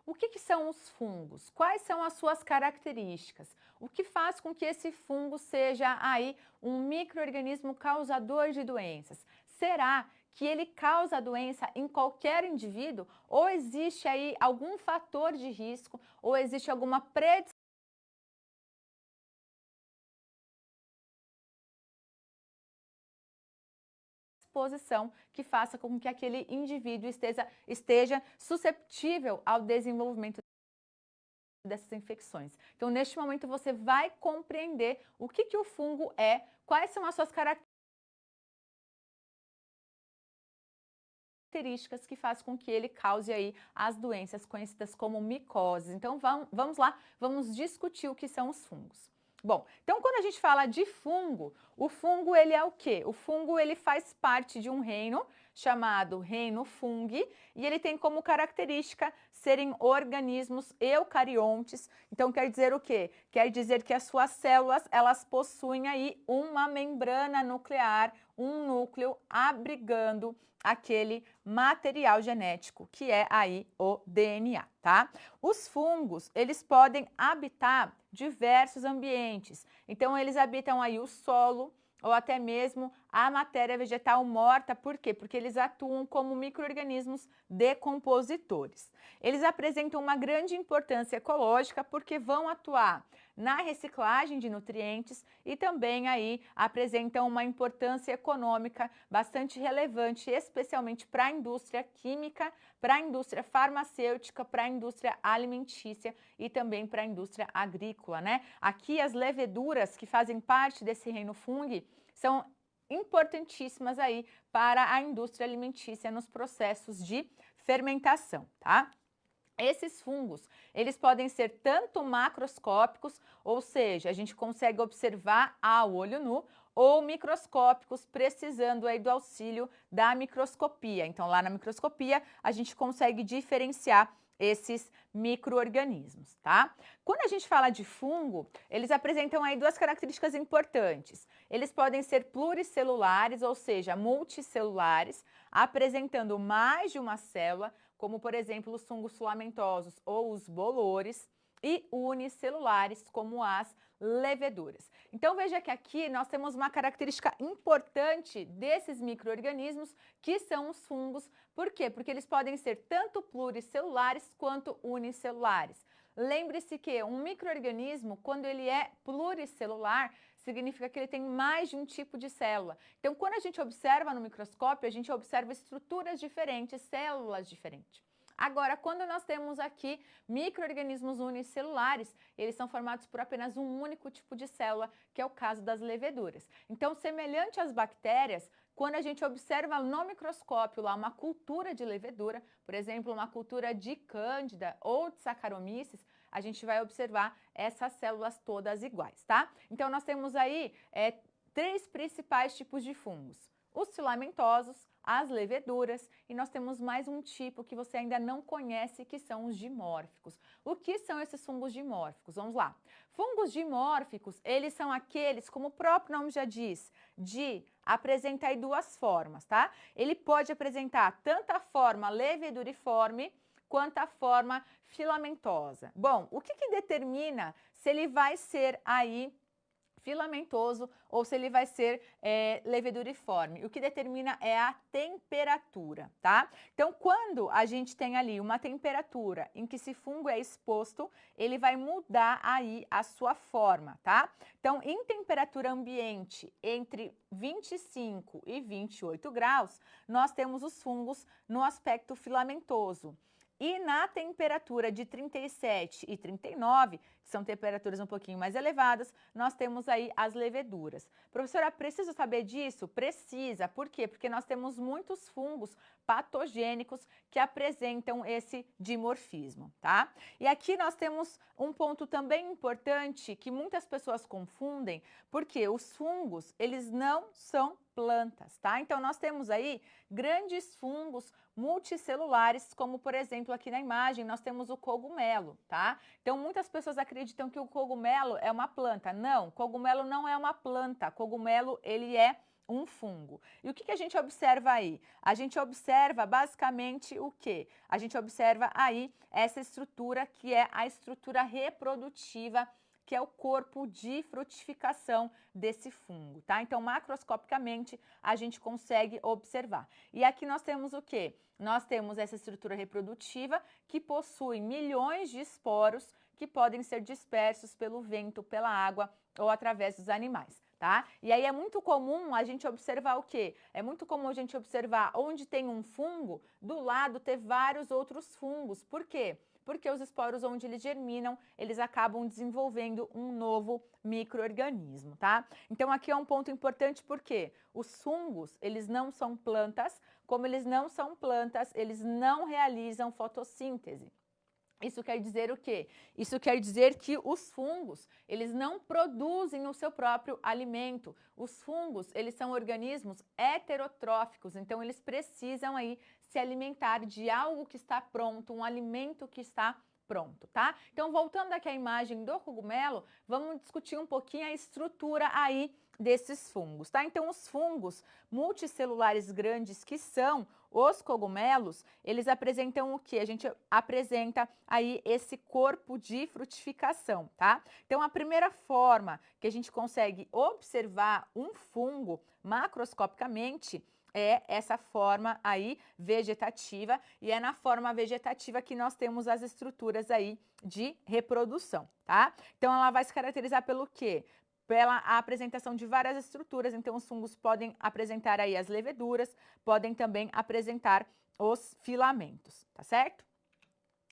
O que são os fungos? Quais são as suas características? O que faz com que esse fungo seja aí um micro-organismo causador de doenças? Será que ele causa a doença em qualquer indivíduo? Ou existe aí algum fator de risco? Ou existe alguma predisposição que faça com que aquele indivíduo esteja susceptível ao desenvolvimento dessas infecções? Então, neste momento, você vai compreender o que o fungo é, quais são as suas características que faz com que ele cause aí as doenças conhecidas como micoses. Então, vamos lá, vamos discutir o que são os fungos. Bom, então quando a gente fala de fungo, o fungo ele é o quê? O fungo ele faz parte de um reino chamado reino fungi e ele tem como característica serem organismos eucariontes. Então quer dizer o quê? Quer dizer que as suas células elas possuem aí uma membrana nuclear, um núcleo abrigando aquele material genético, que é aí o DNA, tá? Os fungos, eles podem habitar diversos ambientes. Então, eles habitam aí o solo ou até mesmo a matéria vegetal morta. Por quê? Porque eles atuam como micro-organismos decompositores. Eles apresentam uma grande importância ecológica porque vão atuar na reciclagem de nutrientes e também aí apresentam uma importância econômica bastante relevante, especialmente para a indústria química, para a indústria farmacêutica, para a indústria alimentícia e também para a indústria agrícola, né? Aqui as leveduras que fazem parte desse reino fungi são importantíssimas aí para a indústria alimentícia nos processos de fermentação, tá? Esses fungos, eles podem ser tanto macroscópicos, ou seja, a gente consegue observar ao olho nu, ou microscópicos, precisando aí do auxílio da microscopia. Então, lá na microscopia, a gente consegue diferenciar esses micro-organismos, tá? Quando a gente fala de fungo, eles apresentam aí duas características importantes. Eles podem ser pluricelulares, ou seja, multicelulares, apresentando mais de uma célula, como por exemplo os fungos filamentosos ou os bolores, e unicelulares, como as leveduras. Então veja que aqui nós temos uma característica importante desses micro-organismos, que são os fungos. Por quê? Porque eles podem ser tanto pluricelulares quanto unicelulares. Lembre-se que um micro-organismo, quando ele é pluricelular, significa que ele tem mais de um tipo de célula. Então, quando a gente observa no microscópio, a gente observa estruturas diferentes, células diferentes. Agora, quando nós temos aqui micro-organismos unicelulares, eles são formados por apenas um único tipo de célula, que é o caso das leveduras. Então, semelhante às bactérias, quando a gente observa no microscópio lá uma cultura de levedura, por exemplo, uma cultura de cândida ou de Saccharomyces, a gente vai observar essas células todas iguais, tá? Então, nós temos aí três principais tipos de fungos: os filamentosos, as leveduras, e nós temos mais um tipo que você ainda não conhece, que são os dimórficos. O que são esses fungos dimórficos? Vamos lá. Fungos dimórficos, eles são aqueles, como o próprio nome já diz, apresenta aí duas formas, tá? Ele pode apresentar tanto a forma leveduriforme quanto a forma filamentosa. Bom, o que determina se ele vai ser aí filamentoso ou se ele vai ser leveduriforme? O que determina é a temperatura, tá? Então, quando a gente tem ali uma temperatura em que esse fungo é exposto, ele vai mudar aí a sua forma, tá? Então, em temperatura ambiente entre 25 e 28 graus, nós temos os fungos no aspecto filamentoso. E na temperatura de 37 e 39, que são temperaturas um pouquinho mais elevadas, nós temos aí as leveduras. Professora, precisa saber disso? Precisa. Por quê? Porque nós temos muitos fungos patogênicos que apresentam esse dimorfismo, tá? E aqui nós temos um ponto também importante que muitas pessoas confundem, porque os fungos, eles não são plantas, tá? Então, nós temos aí grandes fungos multicelulares, como por exemplo aqui na imagem nós temos o cogumelo, tá? Então muitas pessoas acreditam que o cogumelo é uma planta. Não, cogumelo não é uma planta. Cogumelo ele é um fungo. E o que a gente observa aí? A gente observa basicamente o quê? A gente observa aí essa estrutura que é a estrutura reprodutiva, que é o corpo de frutificação desse fungo, tá? Então, macroscopicamente, a gente consegue observar. E aqui nós temos o quê? Nós temos essa estrutura reprodutiva que possui milhões de esporos que podem ser dispersos pelo vento, pela água ou através dos animais, tá? E aí é muito comum a gente observar o quê? É muito comum a gente observar onde tem um fungo, do lado ter vários outros fungos. Por quê? Porque os esporos, onde eles germinam, eles acabam desenvolvendo um novo micro-organismo, tá? Então, aqui é um ponto importante porque os fungos, eles não são plantas, como eles não são plantas, eles não realizam fotossíntese. Isso quer dizer o quê? Isso quer dizer que os fungos, eles não produzem o seu próprio alimento. Os fungos, eles são organismos heterotróficos, então eles precisam aí se alimentar de algo que está pronto, um alimento que está pronto, tá? Então, voltando aqui à imagem do cogumelo, vamos discutir um pouquinho a estrutura aí desses fungos, tá? Então, os fungos multicelulares grandes, que são os cogumelos, eles apresentam o que? A gente apresenta aí esse corpo de frutificação, tá? Então, a primeira forma que a gente consegue observar um fungo macroscopicamente é essa forma aí vegetativa, e é na forma vegetativa que nós temos as estruturas aí de reprodução, tá? Então, ela vai se caracterizar pelo quê? Pela apresentação de várias estruturas. Então, os fungos podem apresentar aí as leveduras, podem também apresentar os filamentos, tá certo?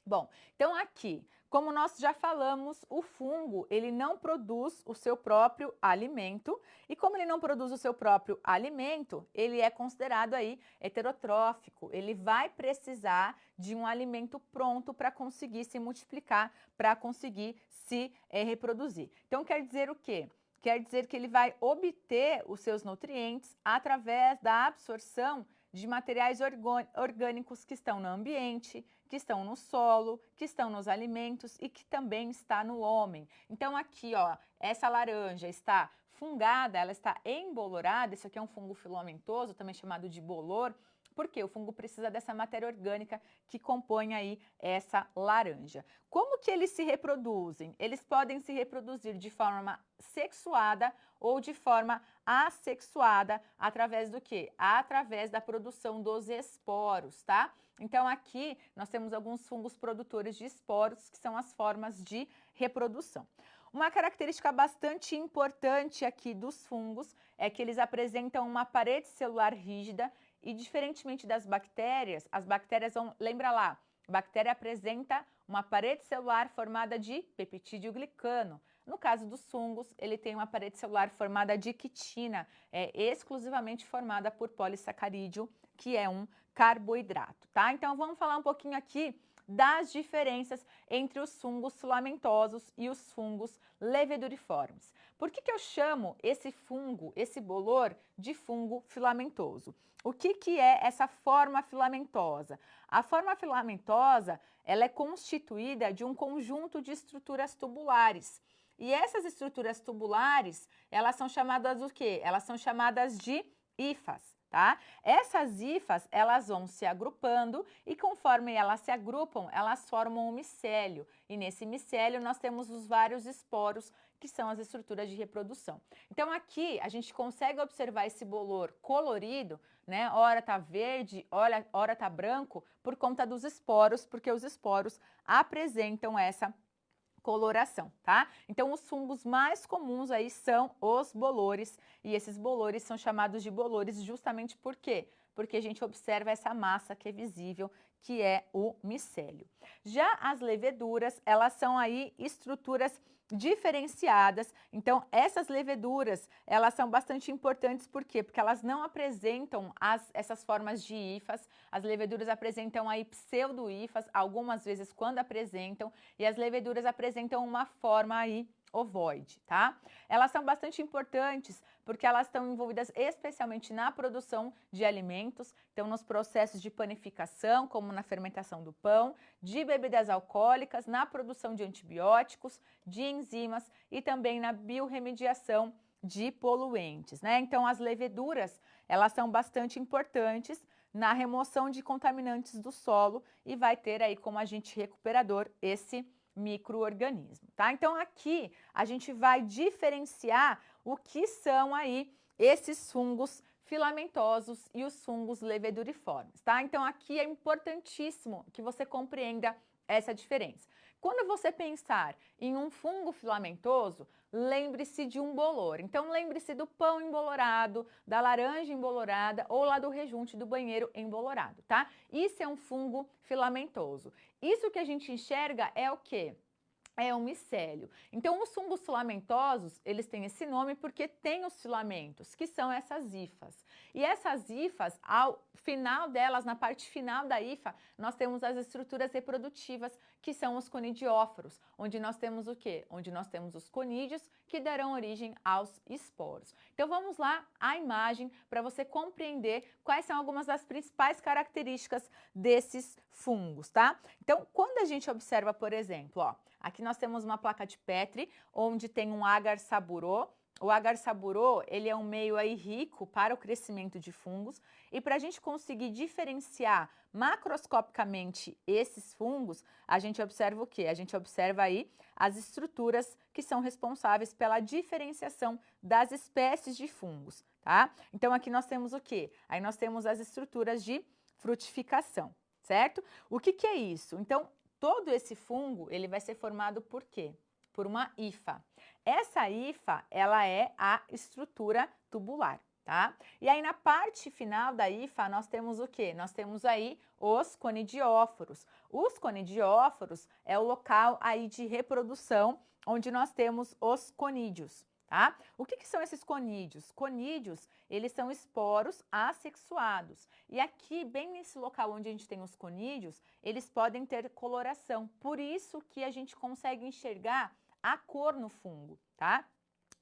Bom, então aqui, como nós já falamos, o fungo, ele não produz o seu próprio alimento, e como ele não produz o seu próprio alimento, ele é considerado aí heterotrófico, ele vai precisar de um alimento pronto para conseguir se multiplicar, para conseguir se reproduzir. Então, quer dizer o quê? Quer dizer que ele vai obter os seus nutrientes através da absorção de materiais orgânicos que estão no ambiente, que estão no solo, que estão nos alimentos e que também está no homem. Então aqui, ó, essa laranja está fungada, ela está embolorada, isso aqui é um fungo filamentoso, também chamado de bolor, porque o fungo precisa dessa matéria orgânica que compõe aí essa laranja. Como que eles se reproduzem? Eles podem se reproduzir de forma sexuada ou de forma assexuada, através do quê? Através da produção dos esporos, tá? Então, aqui nós temos alguns fungos produtores de esporos, que são as formas de reprodução. Uma característica bastante importante aqui dos fungos é que eles apresentam uma parede celular rígida e, diferentemente das bactérias, as bactérias vão, lembra lá, a bactéria apresenta uma parede celular formada de peptídeo glicano. No caso dos fungos, ele tem uma parede celular formada de quitina, exclusivamente formada por polissacarídeo, que é um carboidrato, tá? Então, vamos falar um pouquinho aqui das diferenças entre os fungos filamentosos e os fungos leveduriformes. Por que eu chamo esse fungo, esse bolor, de fungo filamentoso? O que é essa forma filamentosa? A forma filamentosa, ela é constituída de um conjunto de estruturas tubulares. E essas estruturas tubulares, elas são chamadas o quê? Elas são chamadas de hifas, tá? Essas hifas, elas vão se agrupando e conforme elas se agrupam, elas formam um micélio. E nesse micélio nós temos os vários esporos, que são as estruturas de reprodução. Então aqui a gente consegue observar esse bolor colorido, né? Ora tá verde, ora tá branco, por conta dos esporos, porque os esporos apresentam essa coloração, tá? Então, os fungos mais comuns aí são os bolores, e esses bolores são chamados de bolores justamente por quê? Porque a gente observa essa massa que é visível, que é o micélio. Já as leveduras, elas são aí estruturas diferenciadas. Então, essas leveduras, elas são bastante importantes, por quê? Porque elas não apresentam essas formas de hifas, as leveduras apresentam aí pseudo-hifas, algumas vezes quando apresentam, e as leveduras apresentam uma forma aí ovoide, tá? Elas são bastante importantes porque elas estão envolvidas especialmente na produção de alimentos, então nos processos de panificação, como na fermentação do pão, de bebidas alcoólicas, na produção de antibióticos, de enzimas e também na biorremediação de poluentes, né? Então, as leveduras, elas são bastante importantes na remoção de contaminantes do solo e vai ter aí como agente recuperador esse micro-organismo, tá? Então, aqui a gente vai diferenciar o que são aí esses fungos filamentosos e os fungos leveduriformes, tá? Então, aqui é importantíssimo que você compreenda essa diferença. Quando você pensar em um fungo filamentoso, lembre-se de um bolor. Então, lembre-se do pão embolorado, da laranja embolorada ou lá do rejunte do banheiro embolorado, tá? Isso é um fungo filamentoso. Isso que a gente enxerga é o quê? É um micélio. Então, os fungos filamentosos, eles têm esse nome porque tem os filamentos, que são essas hifas. E essas hifas, ao final delas, na parte final da hifa, nós temos as estruturas reprodutivas, que são os conidióforos, onde nós temos o quê? Onde nós temos os conídeos, que darão origem aos esporos. Então, vamos lá à imagem para você compreender quais são algumas das principais características desses fungos, tá? Então, quando a gente observa, por exemplo, ó, aqui nós temos uma placa de Petri, onde tem um agar saburô. O agar saburô, ele é um meio aí rico para o crescimento de fungos. E para a gente conseguir diferenciar macroscopicamente esses fungos, a gente observa o quê? A gente observa aí as estruturas que são responsáveis pela diferenciação das espécies de fungos, tá? Então, aqui nós temos o quê? Aí nós temos as estruturas de frutificação, certo? O que é isso? Então, todo esse fungo, ele vai ser formado por quê? Por uma hifa. Essa hifa, ela é a estrutura tubular, tá? E aí, na parte final da hifa, nós temos o quê? Nós temos aí os conidióforos. Os conidióforos é o local aí de reprodução, onde nós temos os conídeos, tá? O que são esses conídeos? Conídeos, eles são esporos assexuados. E aqui, bem nesse local onde a gente tem os conídeos, eles podem ter coloração. Por isso que a gente consegue enxergar a cor no fungo, tá?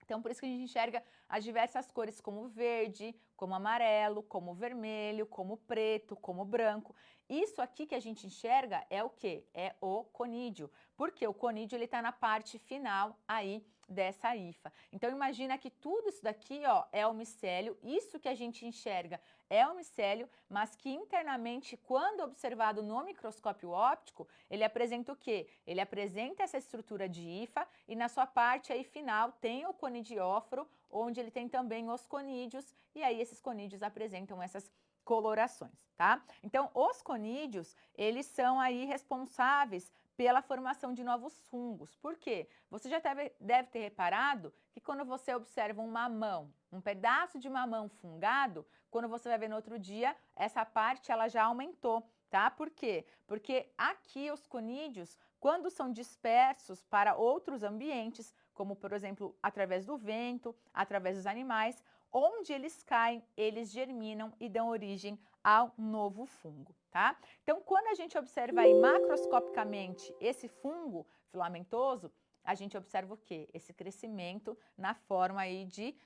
Então, por isso que a gente enxerga as diversas cores como verde, como amarelo, como vermelho, como preto, como branco. Isso aqui que a gente enxerga é o quê? É o conídeo, porque o conídeo ele está na parte final aí dessa hifa. Então, imagina que tudo isso daqui, ó, é o micélio. Isso que a gente enxerga é o micélio, mas que internamente, quando observado no microscópio óptico, ele apresenta o quê? Ele apresenta essa estrutura de hifa e na sua parte aí final tem o conidióforo, onde ele tem também os conídeos, e aí esses conídeos apresentam essas colorações, tá? Então, os conídeos, eles são aí responsáveis pela formação de novos fungos. Por quê? Você já deve ter reparado que quando você observa um mamão, um pedaço de mamão fungado, quando você vai ver no outro dia, essa parte ela já aumentou, tá? Por quê? Porque aqui os conídeos, quando são dispersos para outros ambientes, como por exemplo, através do vento, através dos animais, onde eles caem, eles germinam e dão origem ao novo fungo, tá? Então, quando a gente observa aí macroscopicamente esse fungo filamentoso, a gente observa o quê? Esse crescimento na forma aí de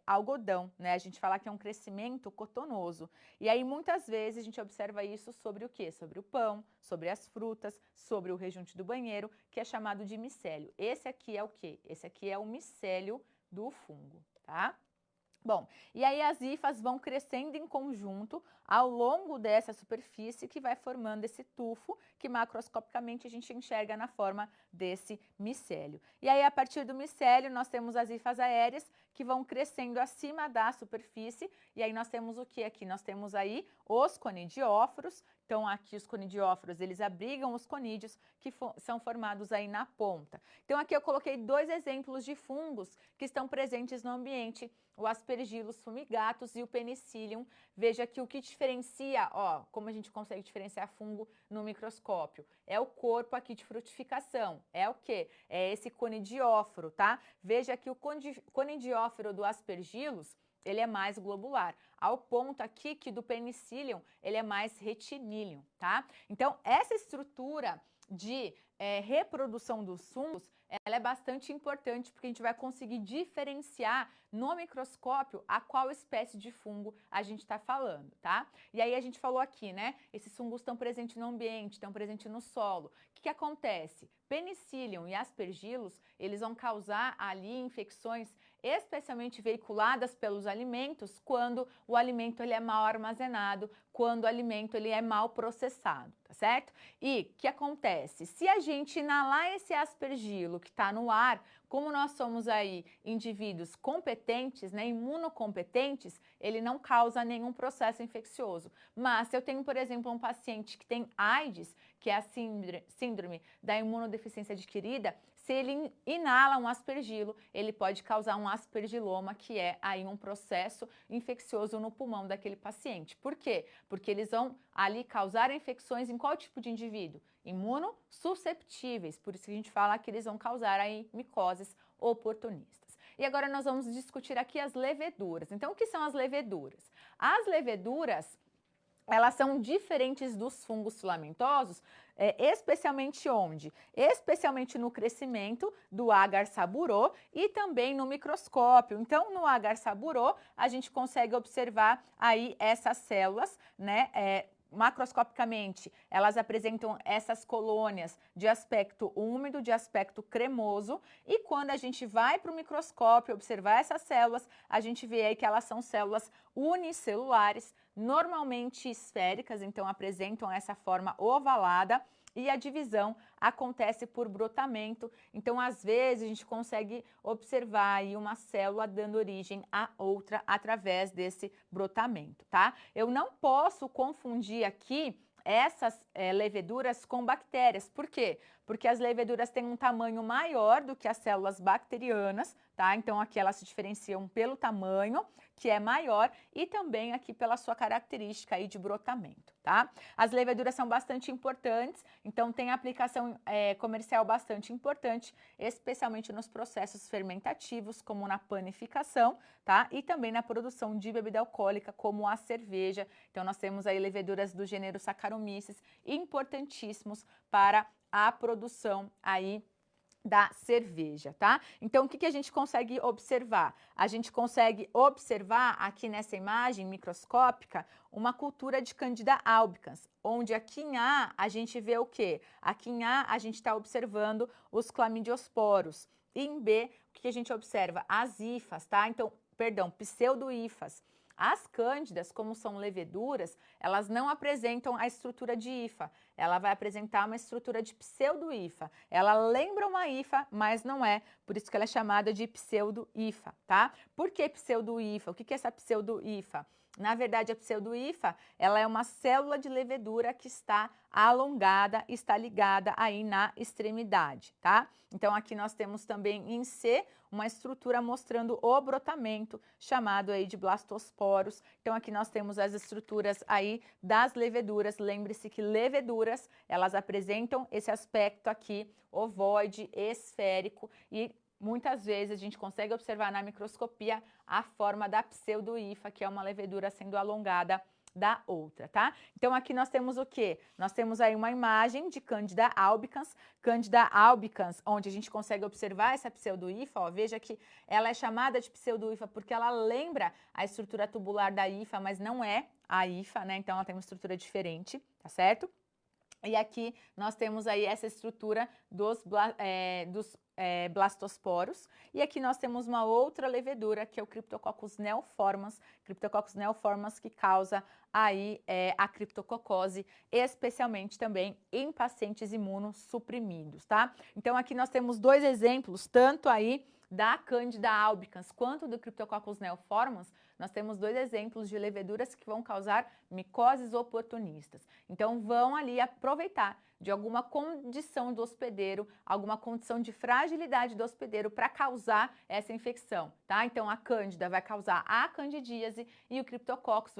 algodão, né? A gente fala que é um crescimento cotonoso. E aí, muitas vezes, a gente observa isso sobre o quê? Sobre o pão, sobre as frutas, sobre o rejunte do banheiro, que é chamado de micélio. Esse aqui é o quê? Esse aqui é o micélio do fungo, tá? Bom, e aí as hifas vão crescendo em conjunto ao longo dessa superfície que vai formando esse tufo que macroscopicamente a gente enxerga na forma desse micélio. E aí a partir do micélio nós temos as hifas aéreas que vão crescendo acima da superfície e aí nós temos o que aqui? Nós temos aí os conidióforos. Então aqui os conidióforos eles abrigam os conídeos que são formados aí na ponta. Então aqui eu coloquei dois exemplos de fungos que estão presentes no ambiente, o Aspergillus fumigatus e o Penicillium. Veja que o que diferencia, ó, como a gente consegue diferenciar fungo no microscópio, é o corpo aqui de frutificação. É o quê? É esse conidióforo, tá? Veja que o conidióforo do Aspergillus, ele é mais globular, ao ponto aqui que do Penicillium, ele é mais retiníleo, tá? Então, essa estrutura de reprodução dos fungos, ela é bastante importante porque a gente vai conseguir diferenciar no microscópio a qual espécie de fungo a gente está falando, tá? E aí a gente falou aqui, né? Esses fungos estão presentes no ambiente, estão presentes no solo. O que acontece? Penicillium e Aspergillus, eles vão causar ali infecções especialmente veiculadas pelos alimentos, quando o alimento ele é mal armazenado, quando o alimento ele é mal processado, tá certo? E o que acontece? Se a gente inalar esse aspergilo que está no ar, como nós somos aí indivíduos competentes, né, imunocompetentes, ele não causa nenhum processo infeccioso. Mas se eu tenho, por exemplo, um paciente que tem AIDS, que é a síndrome da imunodeficiência adquirida, se ele inala um aspergilo, ele pode causar um aspergiloma, que é aí um processo infeccioso no pulmão daquele paciente. Por quê? Porque eles vão ali causar infecções em qual tipo de indivíduo? Imunossusceptíveis, por isso que a gente fala que eles vão causar aí micoses oportunistas. E agora nós vamos discutir aqui as leveduras. Então, o que são as leveduras? As leveduras, elas são diferentes dos fungos filamentosos, especialmente onde? Especialmente no crescimento do agar saburô e também no microscópio. Então, no agar saburô, a gente consegue observar aí essas células, né? Macroscopicamente, elas apresentam essas colônias de aspecto úmido, de aspecto cremoso, e quando a gente vai para o microscópio observar essas células, a gente vê aí que elas são células unicelulares, normalmente esféricas, então apresentam essa forma ovalada, e a divisão acontece por brotamento. Então, às vezes, a gente consegue observar aí uma célula dando origem a outra através desse brotamento, tá? Eu não posso confundir aqui essas leveduras com bactérias. Por quê? Porque as leveduras têm um tamanho maior do que as células bacterianas, tá? Então, aqui elas se diferenciam pelo tamanho, que é maior, e também aqui pela sua característica aí de brotamento, tá? As leveduras são bastante importantes, então tem aplicação comercial bastante importante, especialmente nos processos fermentativos, como na panificação, tá? E também na produção de bebida alcoólica, como a cerveja. Então, nós temos aí leveduras do gênero Saccharomyces, importantíssimos para a produção aí da cerveja, tá? Então, o que a gente consegue observar? A gente consegue observar aqui nessa imagem microscópica uma cultura de Candida albicans, onde aqui em A a gente vê o quê? Aqui em A a gente está observando os clamidiosporos. E em B, o que a gente observa? As hifas, tá? Então, perdão, pseudo-hifas. As cândidas, como são leveduras, elas não apresentam a estrutura de hifa, ela vai apresentar uma estrutura de pseudo-hifa. Ela lembra uma hifa, mas não é, por isso que ela é chamada de pseudo-hifa, tá? Por que pseudo-hifa? O que é essa pseudo-hifa? Na verdade, a pseudo-hifa, ela é uma célula de levedura que está alongada, está ligada aí na extremidade, tá? Então, aqui nós temos também em C uma estrutura mostrando o brotamento, chamado aí de blastosporos. Então, aqui nós temos as estruturas aí das leveduras. Lembre-se que leveduras, elas apresentam esse aspecto aqui, ovoide, esférico, e muitas vezes a gente consegue observar na microscopia a forma da pseudo-hifa, que é uma levedura sendo alongada da outra, tá? Então, aqui nós temos o quê? Nós temos aí uma imagem de Candida albicans, onde a gente consegue observar essa pseudo-hifa, ó, veja que ela é chamada de pseudo-hifa porque ela lembra a estrutura tubular da hifa, mas não é a hifa, né? Então, ela tem uma estrutura diferente, tá certo? E aqui nós temos aí essa estrutura dos blastosporos. E aqui nós temos uma outra levedura, que é o Cryptococcus neoformans, que causa aí a criptococose, especialmente também em pacientes imunossuprimidos, tá? Então, aqui nós temos dois exemplos, tanto aí da Candida albicans quanto do Cryptococcus neoformans. Nós temos dois exemplos de leveduras que vão causar micoses oportunistas. Então, vão ali aproveitar de alguma condição do hospedeiro, alguma condição de fragilidade do hospedeiro para causar essa infecção, tá? Então, a cândida vai causar a candidíase e o criptococcus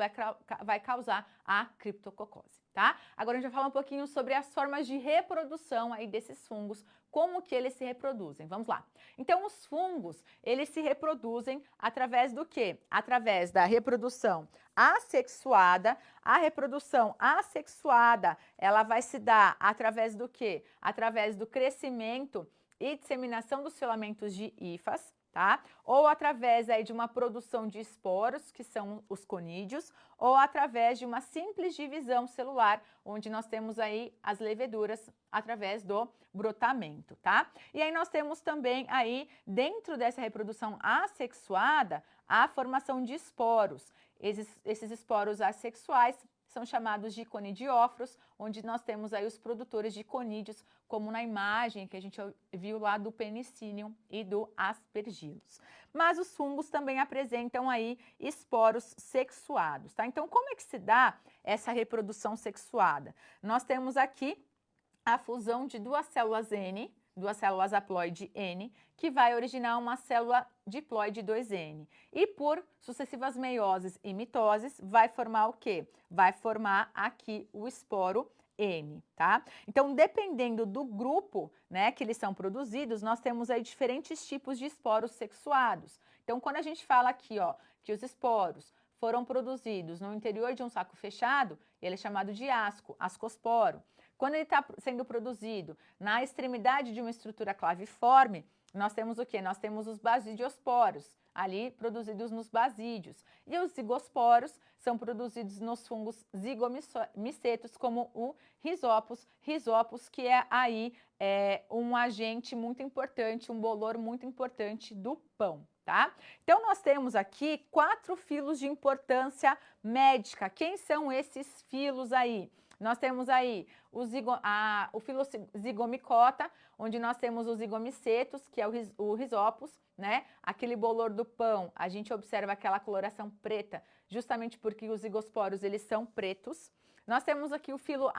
vai causar a criptococose, tá? Agora, a gente vai falar um pouquinho sobre as formas de reprodução aí desses fungos, como que eles se reproduzem. Vamos lá. Então, os fungos, eles se reproduzem através do quê? Através da reprodução assexuada. A reprodução assexuada, ela vai se dar através do quê? Através do crescimento e disseminação dos filamentos de hifas, tá? Ou através aí de uma produção de esporos, que são os conídeos, ou através de uma simples divisão celular, onde nós temos aí as leveduras através do brotamento, tá? E aí nós temos também aí, dentro dessa reprodução assexuada, a formação de esporos. Esses esporos assexuais são chamados de conidióforos, onde nós temos aí os produtores de conídeos, como na imagem que a gente viu lá do Penicillium e do Aspergillus. Mas os fungos também apresentam aí esporos sexuados, tá? Então, como é que se dá essa reprodução sexuada? Nós temos aqui a fusão de duas células N, duas células haploide N, que vai originar uma célula diploide 2N. E por sucessivas meioses e mitoses, vai formar o quê? Vai formar aqui o esporo N, tá? Então, dependendo do grupo, né, que eles são produzidos, nós temos aí diferentes tipos de esporos sexuados. Então, quando a gente fala aqui, ó, que os esporos foram produzidos no interior de um saco fechado, ele é chamado de ascosporo. Quando ele está sendo produzido na extremidade de uma estrutura claviforme, nós temos o quê? Nós temos os basidiosporos, ali produzidos nos basídeos. E os zigosporos são produzidos nos fungos zigomicetos, como o Rhizopus, que é aí um agente muito importante, um bolor muito importante do pão, tá? Então, nós temos aqui 4 filos de importância médica. Quem são esses filos aí? Nós temos aí o filo zigomicota, onde nós temos os zigomicetos, que é o Rhizopus, né? Aquele bolor do pão, a gente observa aquela coloração preta, justamente porque os zigosporos, eles são pretos. Nós temos aqui o filo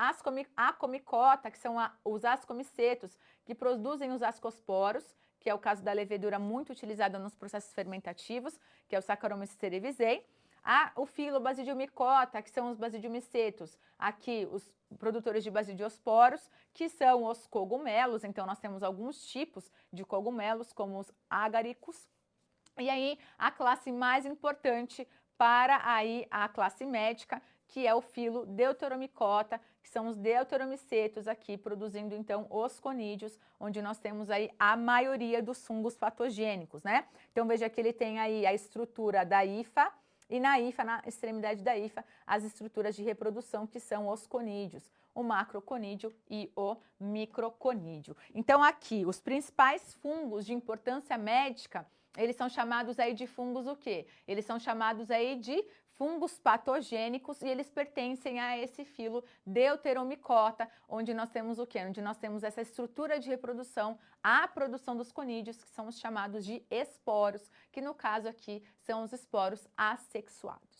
acomicota, que são os ascomicetos, que produzem os ascosporos, que é o caso da levedura muito utilizada nos processos fermentativos, que é o Saccharomyces cerevisiae. O filo basidiomicota, que são os basidiomicetos, aqui os produtores de basidiosporos, que são os cogumelos. Então, nós temos alguns tipos de cogumelos, como os agaricos. E aí, a classe mais importante para aí a classe médica, que é o filo deuteromicota, que são os deuteromicetos aqui, produzindo então os conídeos, onde nós temos aí a maioria dos fungos patogênicos, né? Então, veja que ele tem aí a estrutura da hifa, e na hifa, na extremidade da hifa, as estruturas de reprodução, que são os conídeos, o macroconídeo e o microconídeo. Então, aqui, os principais fungos de importância médica, eles são chamados aí de fungos o quê? Eles são chamados aí de fungos patogênicos e eles pertencem a esse filo deuteromicota, onde nós temos o quê? Onde nós temos essa estrutura de reprodução, a produção dos conídeos, que são os chamados de esporos, que no caso aqui são os esporos assexuados.